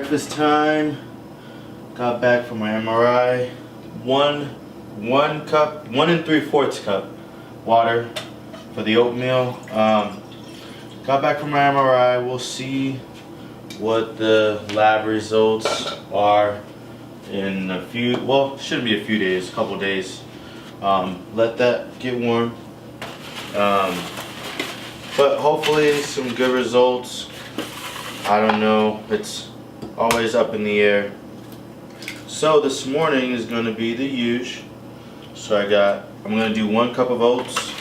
breakfast time. Got back from my MRI. One and 3/4 cup water for the oatmeal. Got back from my MRI. We'll see what the lab results are in a few, well, shouldn't be a few days, a couple days. Let that get warm. But hopefully some good results. I don't know, it's always up in the air. So this morning is going to be the usual. So I'm going to do 1 cup of oats.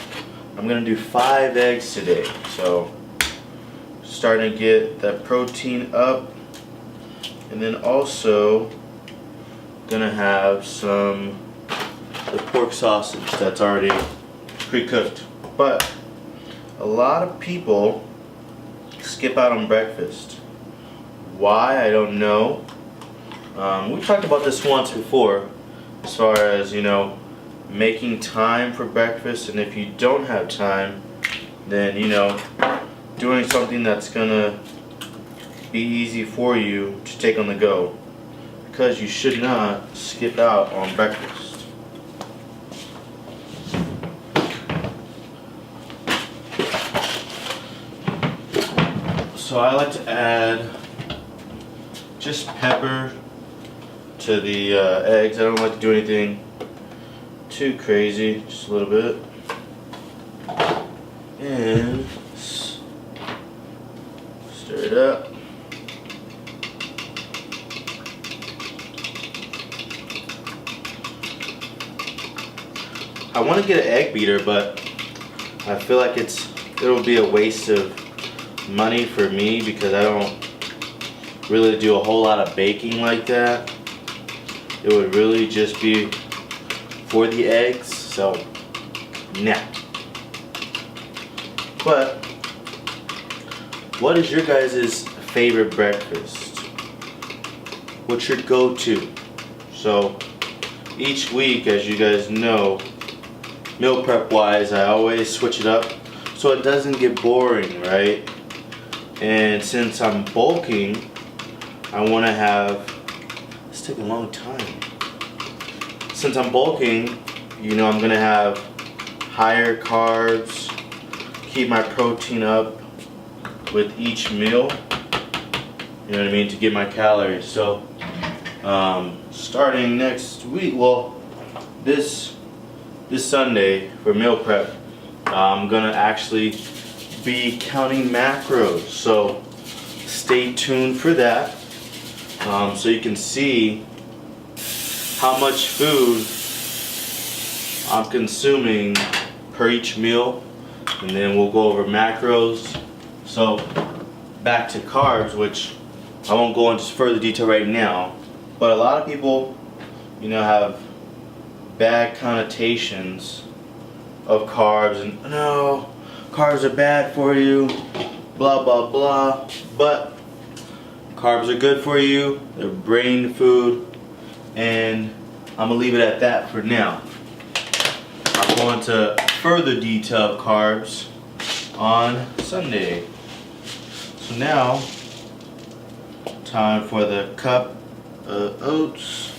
I'm going to do 5 eggs today. So starting to get that protein up. And then also going to have the pork sausage that's already pre-cooked. But a lot of people skip out on breakfast. Why? I don't know. We talked about this once before, as far as, you know, making time for breakfast, and if you don't have time, then, you know, doing something that's gonna be easy for you to take on the go, because you should not skip out on breakfast. So I like to add just pepper to the eggs. I don't like to do anything too crazy, just a little bit. And stir it up. I want to get an egg beater, but I feel like it'll be a waste of money for me because I don't really do a whole lot of baking like that. It would really just be for the eggs, so nah. But what is your guys' favorite breakfast? What's your go-to? So each week, as you guys know, meal prep wise, I always switch it up so it doesn't get boring, right? And since I'm bulking, I want to have, this take a long time. Since I'm bulking, you know, I'm going to have higher carbs, keep my protein up with each meal, you know what I mean, to get my calories. So starting next week, well, this Sunday for meal prep, I'm going to actually be counting macros, so stay tuned for that, so you can see how much food I'm consuming per each meal, and then we'll go over macros. So back to carbs, which I won't go into further detail right now, but a lot of people, you know, have bad connotations of carbs, and no, carbs are bad for you, blah blah blah. But carbs are good for you, they're brain food, and I'm gonna leave it at that for now. I'll go into further detail of carbs on Sunday. So now, time for the cup of oats.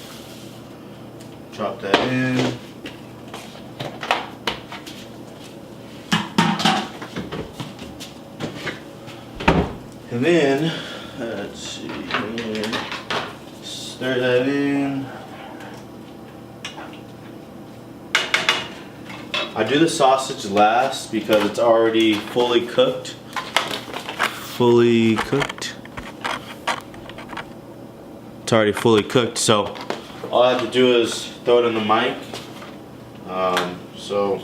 Drop that in. And then, let's see here, stir that in. I do the sausage last because it's already fully cooked. It's already fully cooked, so all I have to do is throw it in the mic. So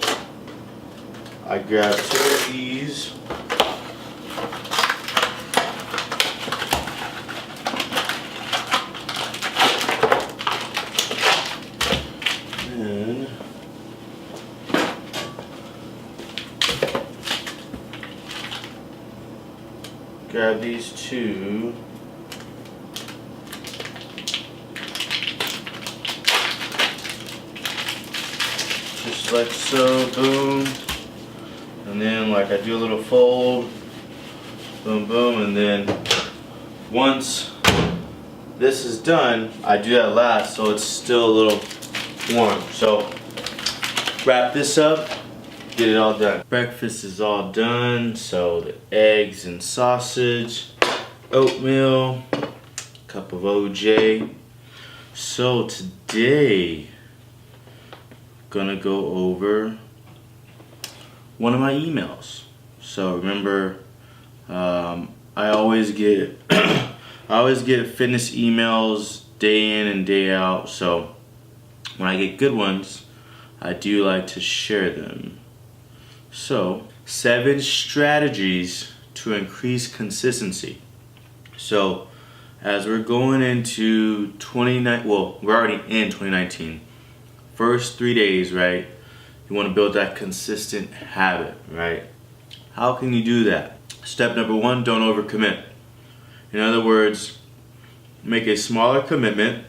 I grab 2 of these. And grab these 2. Just like so, boom. And then like I do a little fold, boom boom, and then once this is done, I do that last so it's still a little warm. So wrap this up, get it all done. Breakfast is all done, so the eggs and sausage, oatmeal, cup of OJ. So today, gonna go over one of my emails. So remember, I always get I always get fitness emails day in and day out. So when I get good ones, I do like to share them. So 7 strategies to increase consistency. So as we're going into 29, well, we're already in 2019. First 3 days, right? You want to build that consistent habit, right? How can you do that? Step number 1, don't overcommit. In other words, make a smaller commitment.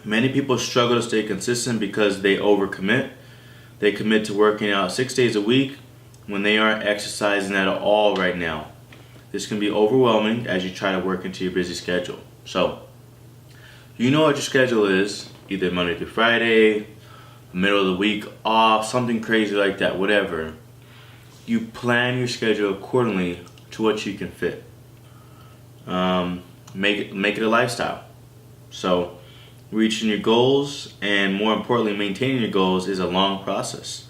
Many people struggle to stay consistent because they overcommit. They commit to working out 6 days a week when they aren't exercising at all right now. This can be overwhelming as you try to work into your busy schedule. So, you know what your schedule is, either Monday through Friday, middle of the week off, something crazy like that, whatever. You plan your schedule accordingly to what you can fit. Make it a lifestyle. So, reaching your goals and more importantly maintaining your goals is a long process.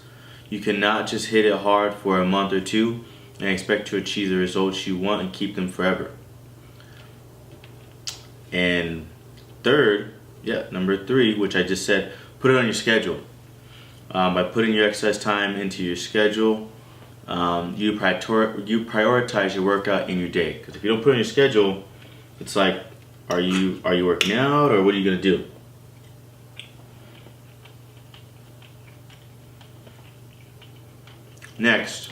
You cannot just hit it hard for a month or two and expect to achieve the results you want and keep them forever. And number 3, which I just said, put it on your schedule. By putting your exercise time into your schedule, you prioritize your workout in your day. Because if you don't put it on your schedule, it's like, are you working out or what are you gonna do? Next,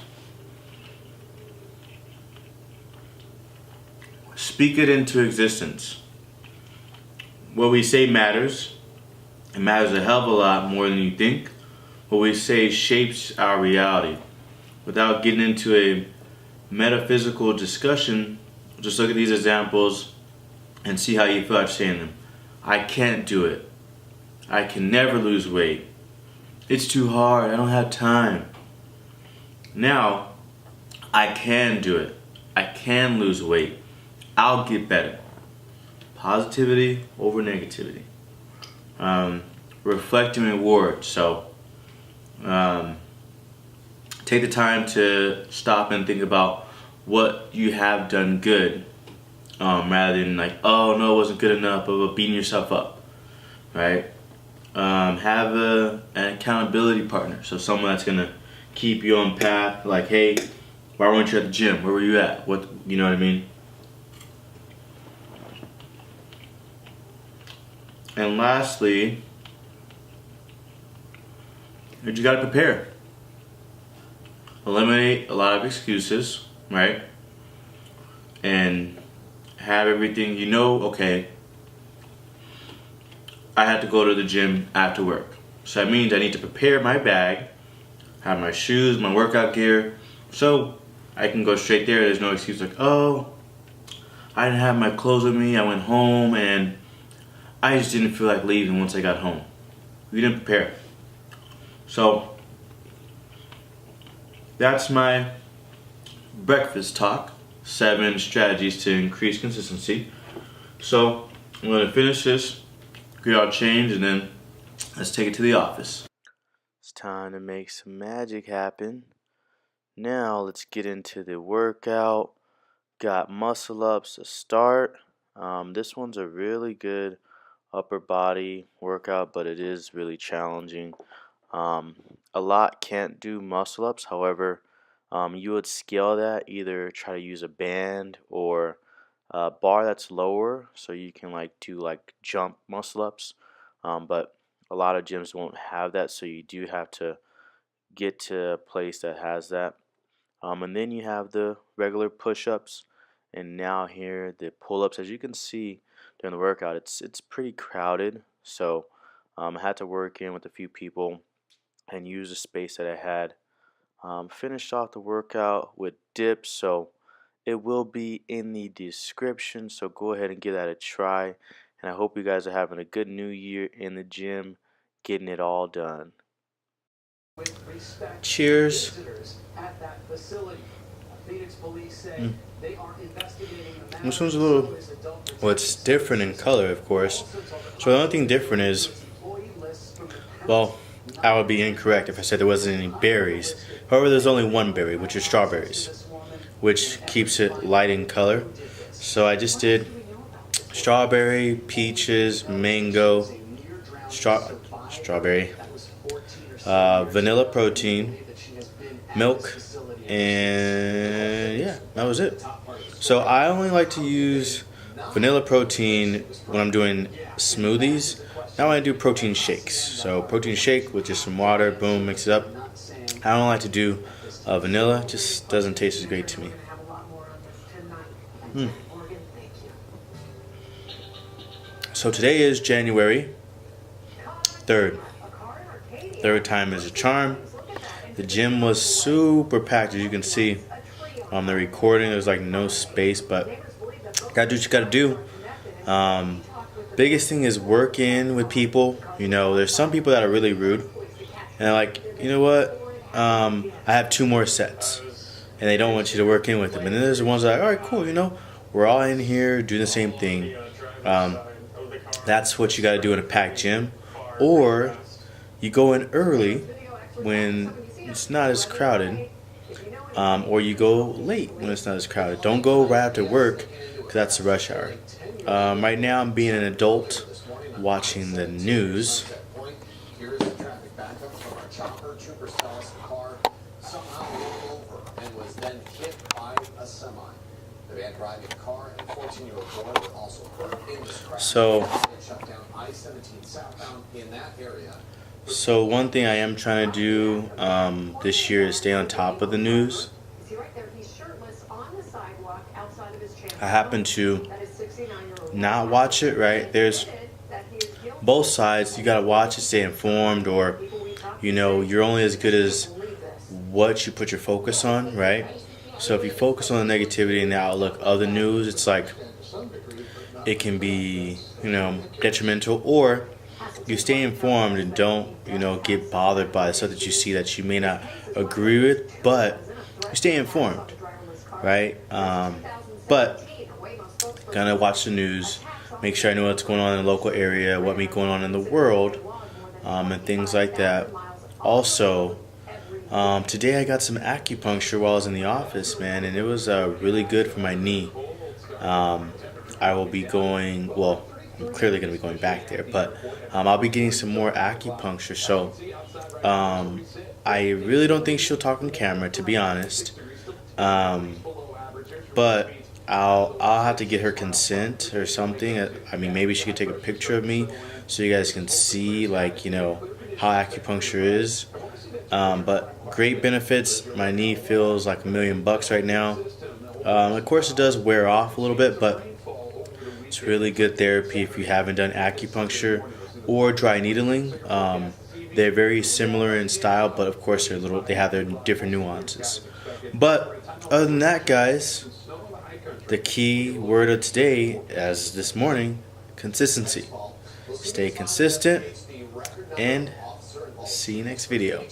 speak it into existence. What we say matters. It matters a hell of a lot more than you think. What we say shapes our reality. Without getting into a metaphysical discussion, just look at these examples and see how you feel after saying them. I can't do it. I can never lose weight. It's too hard. I don't have time. Now, I can do it. I can lose weight. I'll get better. Positivity over negativity. Reflect and reward. So, take the time to stop and think about what you have done good, rather than like, oh no, it wasn't good enough, but beating yourself up, right? Have an accountability partner, so someone that's gonna keep you on path. Like, hey, why weren't you at the gym? Where were you at? What, you know what I mean? And lastly, you gotta prepare. Eliminate a lot of excuses, right? And have everything, okay, I had to go to the gym after work. So that means I need to prepare my bag, have my shoes, my workout gear, so I can go straight there. There's no excuse like, oh, I didn't have my clothes with me, I went home and I just didn't feel like leaving once I got home. We didn't prepare. So that's my breakfast talk. 7 strategies to increase consistency. So I'm going to finish this, get our change, and then let's take it to the office. It's time to make some magic happen. Now let's get into the workout. Got muscle ups to start. This one's a really good upper body workout, but it is really challenging. A lot can't do muscle ups. However, you would scale that, either try to use a band or a bar that's lower so you can do jump muscle ups. But a lot of gyms won't have that, so you do have to get to a place that has that. And then you have the regular push-ups, and now here the pull-ups. As you can see during the workout, it's pretty crowded, so I had to work in with a few people and use the space that I had. Finished off the workout with dips, so it will be in the description, so go ahead and give that a try. and I hope you guys are having a good new year in the gym, getting it all done. Cheers. This one's a little, well, it's different in color, of course. So the only thing different is, well, I would be incorrect if I said there wasn't any berries. However, there's only one berry, which is strawberries, which keeps it light in color. So I just did strawberry, peaches, mango, strawberry, vanilla protein, milk, and yeah, that was it. So I only like to use vanilla protein when I'm doing smoothies. Now I do protein shakes. So protein shake with just some water, boom, mix it up. I don't like to do vanilla, just doesn't taste as great to me. So today is January 3rd. Third time is a charm. The gym was super packed, as you can see on the recording. There's like no space, but gotta do what you gotta do. Biggest thing is work in with people. You know, there's some people that are really rude, and they're like, you know what? I have 2 more sets, and they don't want you to work in with them. And then there's the ones that are like, all right, cool. You know, we're all in here doing the same thing. That's what you got to do in a packed gym, or you go in early when it's not as crowded, or you go late when it's not as crowded. Don't go right after work, because that's the rush hour. Right now I'm being an adult watching the news. So one thing I am trying to do this year is stay on top of the news. I happen to not watch it, right? There's both sides. You gotta watch it, stay informed, or you know, you're only as good as what you put your focus on, right? So if you focus on the negativity and the outlook of the news, it's like it can be, you know, detrimental, or you stay informed and don't, you know, get bothered by the stuff that you see that you may not agree with, but you stay informed, right? But gonna watch the news, make sure I know what's going on in the local area, what may be going on in the world, and things like that. Also, today I got some acupuncture while I was in the office, man, and it was really good for my knee. I will be going, well, I'm clearly going to be going back there, but I'll be getting some more acupuncture. So I really don't think she'll talk on camera, to be honest, but I'll have to get her consent or something. I mean, maybe she could take a picture of me so you guys can see, like, you know, how acupuncture is. But great benefits. My knee feels like $1,000,000 right now. Of course, it does wear off a little bit, but it's really good therapy if you haven't done acupuncture or dry needling. They're very similar in style, but of course they have their different nuances. But other than that, guys, the key word of today, as this morning, consistency. Stay consistent, and see you next video.